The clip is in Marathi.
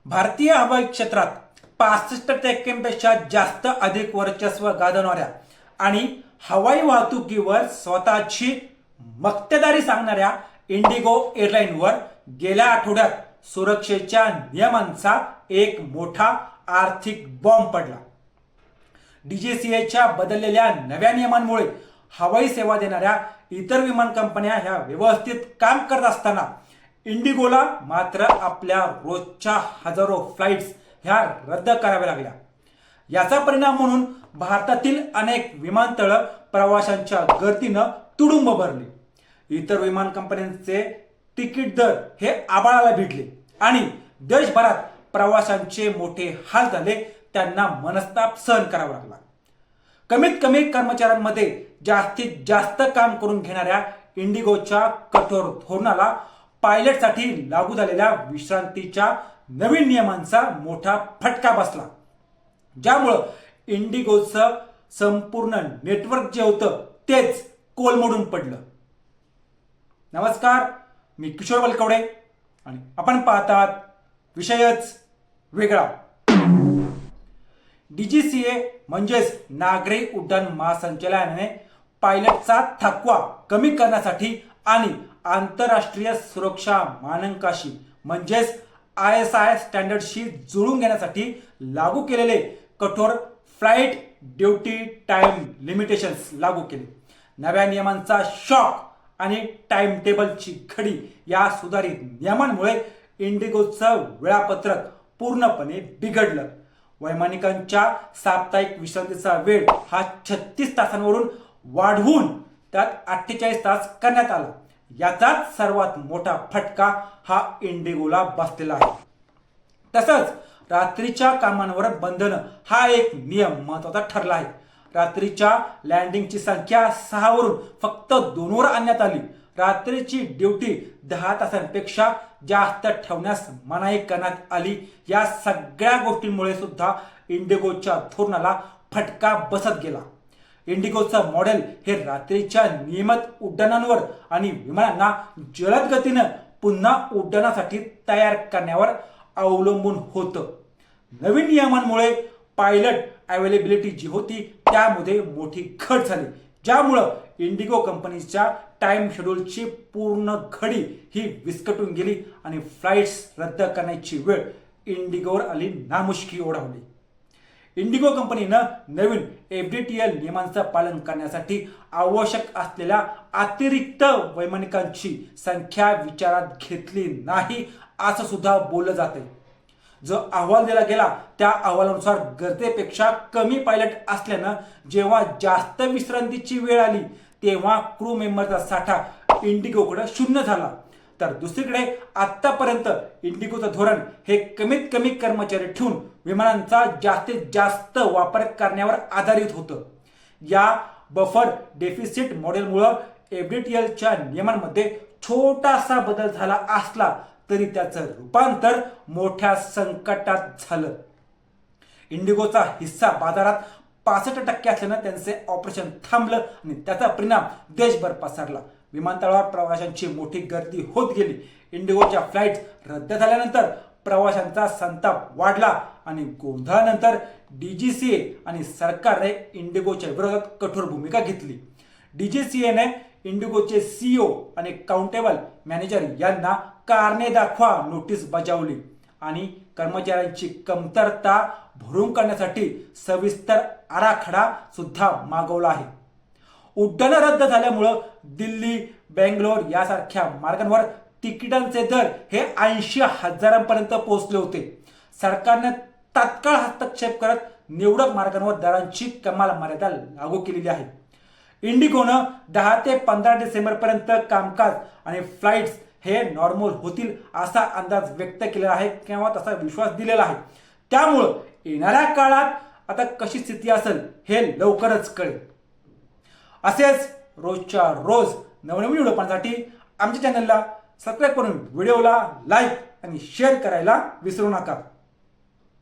भारतीय हवाई क्षेत्रात 65% जास्त अधिक वर्चस्व गाजवणाऱ्या आणि हवाई वाहतुकीवर स्वतःची मक्तेदारी सांगणाऱ्या इंडिगो एअरलाइनवर गेल्या आठवड्यात सुरक्षेच्या नियमांचा एक मोठा आर्थिक बॉम्ब पडला। डीजीसीएच्या बदललेल्या नव्या नियमांमुळे हवाई सेवा देणाऱ्या इतर विमान कंपन्या ह्या व्यवस्थित काम करत असताना इंडिगोला मात्र आपल्या रोजच्या हजारो फ्लाइट्स ह्या रद्द कराव्या लागल्या। याचा परिणाम म्हणून भारतातील अनेक विमानतळ प्रवाशांच्या गर्दीनं तुडुंब भरले। इतर विमान कंपन्यांचे तिकीट दर हे आभाळाला भिडले आणि देशभरात प्रवाशांचे मोठे हाल झाले, त्यांना मनस्ताप सहन करावा लागला। कमीत कमी कर्मचाऱ्यांमध्ये जास्तीत जास्त काम करून घेणाऱ्या इंडिगोच्या कठोर धोरणाला पायलटसाठी लागू झालेल्या विश्रांतीच्या नवीन नियमांचा मोठा फटका बसला, ज्यामुळं इंडिगोचं संपूर्ण नेटवर्क जे होतं तेच कोलमडून पडलं। नमस्कार, मी किशोर वलकवडे आणि आपण पाहतात विषयच वेगळा। डीजीसीए म्हणजेच नागरी उड्डाण महासंचालनाने पायलटचा थकवा कमी करण्यासाठी आणि आंतरराष्ट्रीय सुरक्षा मानकांशी म्हणजेच ISI स्टँडर्डशी जुळवून घेण्यासाठी लागू केलेले कठोर फ्लाइट ड्युटी टाइम लिमिटेशन्स लागू केले। नव्या नियमांचा शॉक आणि टाइम टेबलची घडी या सुधारित नियमांमुळे इंडिगोचं वेळापत्रक पूर्णपणे बिघडलं। वैमानिकांच्या साप्ताहिक विश्रांतीचा वेळ हा 36 तासांवरून वाढवून त्यात 48 तास करण्यात आला। याचाच सर्वात मोठा फटका हा इंडिगोला बसलेला आहे। तसंच रात्रीच्या कामांवर बंधन हा एक नियम महत्त्वाचा ठरला आहे। रात्रीच्या लँडिंगची संख्या 6 वरून फक्त 2 वर आणण्यात आली। रात्रीची ड्युटी 10 तासांपेक्षा जास्त ठेवण्यास मनाई करण्यात आली। या सगळ्या गोष्टींमुळे सुद्धा इंडिगोच्या धोरणाला फटका बसत गेला। इंडिगोचं मॉडेल हे रात्रीच्या नियमित उड्डाणांवर आणि विमानांना जलद गतीनं पुन्हा उड्डाणासाठी तयार करण्यावर अवलंबून होतं। नवीन नियमांमुळे पायलट अवेलेबिलिटी जी होती त्यामध्ये मोठी घट झाली, ज्यामुळं इंडिगो कंपनीच्या टाइम शेड्यूलची पूर्ण घडी ही विस्कटून गेली आणि फ्लाइट्स रद्द करण्याची वेळ इंडिगोवर आली नामुष्की ओढावली। इंडिगो कंपनीनं नवीन FDTL नियमांचं पालन करण्यासाठी आवश्यक असलेल्या अतिरिक्त वैमानिकांची संख्या विचारात घेतली नाही असं सुद्धा बोललं जातंय। जो अहवाल दिला गेला त्या अहवालानुसार गरजेपेक्षा कमी पायलट असल्यानं जेव्हा जास्त विश्रांतीची वेळ आली तेव्हा क्रू मेंबरचा साठा इंडिगोकडे शून्य झाला। तर दुसरीकडे आतापर्यंत इंडिगोचं धोरण हे कमीत कमी कर्मचारी ठेवून विमानांचा जास्तीत जास्त वापर करण्यावर आधारित होतं। या बफर डेफिसिट मॉडेलमुळे FDTLच्या नियमांमध्ये छोटासा बदल झाला असला तरी त्याचं रूपांतर मोठ्या संकटात झालं। इंडिगोचा हिस्सा बाजारात 65% असल्यानं त्यांचे ऑपरेशन थांबलं आणि त्याचा परिणाम देशभर पसरला। विमानतळावर प्रवाशांची मोठी गर्दी होत गेली। इंडिगोच्या फ्लाइट्स रद्द झाल्यानंतर प्रवाशांचा संताप वाढला आणि गोंधळानंतर डीजीसीए आणि सरकारने इंडिगोच्या विरोधात कठोर भूमिका घेतली। डीजीसीएने इंडिगोचे CEO आणि काउंटेबल मॅनेजर यांना कारणे दाखवा नोटीस बजावली आणि कर्मचाऱ्यांची कमतरता भरून काढण्यासाठी सविस्तर आराखडा सुद्धा मागवला आहे। उड्डाणं रद्द झाल्यामुळं दिल्ली, बेंगलोर यासारख्या मार्गांवर तिकिटांचे दर हे 80,000पर्यंत पोहोचले होते। सरकारने तात्काळ हस्तक्षेप करत निवडक मार्गांवर दरांची कमाल मर्यादा लागू केलेली आहे। इंडिगोनं 10 ते 15 डिसेंबरपर्यंत कामकाज आणि फ्लाइट्स हे नॉर्मल होतील असा अंदाज व्यक्त केलेला आहे किंवा तसा विश्वास दिलेला आहे। त्यामुळं येणाऱ्या काळात आता कशी स्थिती असेल हे लवकरच कळेल। असेच रोजच्या रोज नवनवीन व्हिडिओ पाहण्यासाठी आमच्या चॅनलला सबस्क्राईब करून व्हिडिओला लाईक आणि शेअर करायला विसरू नका।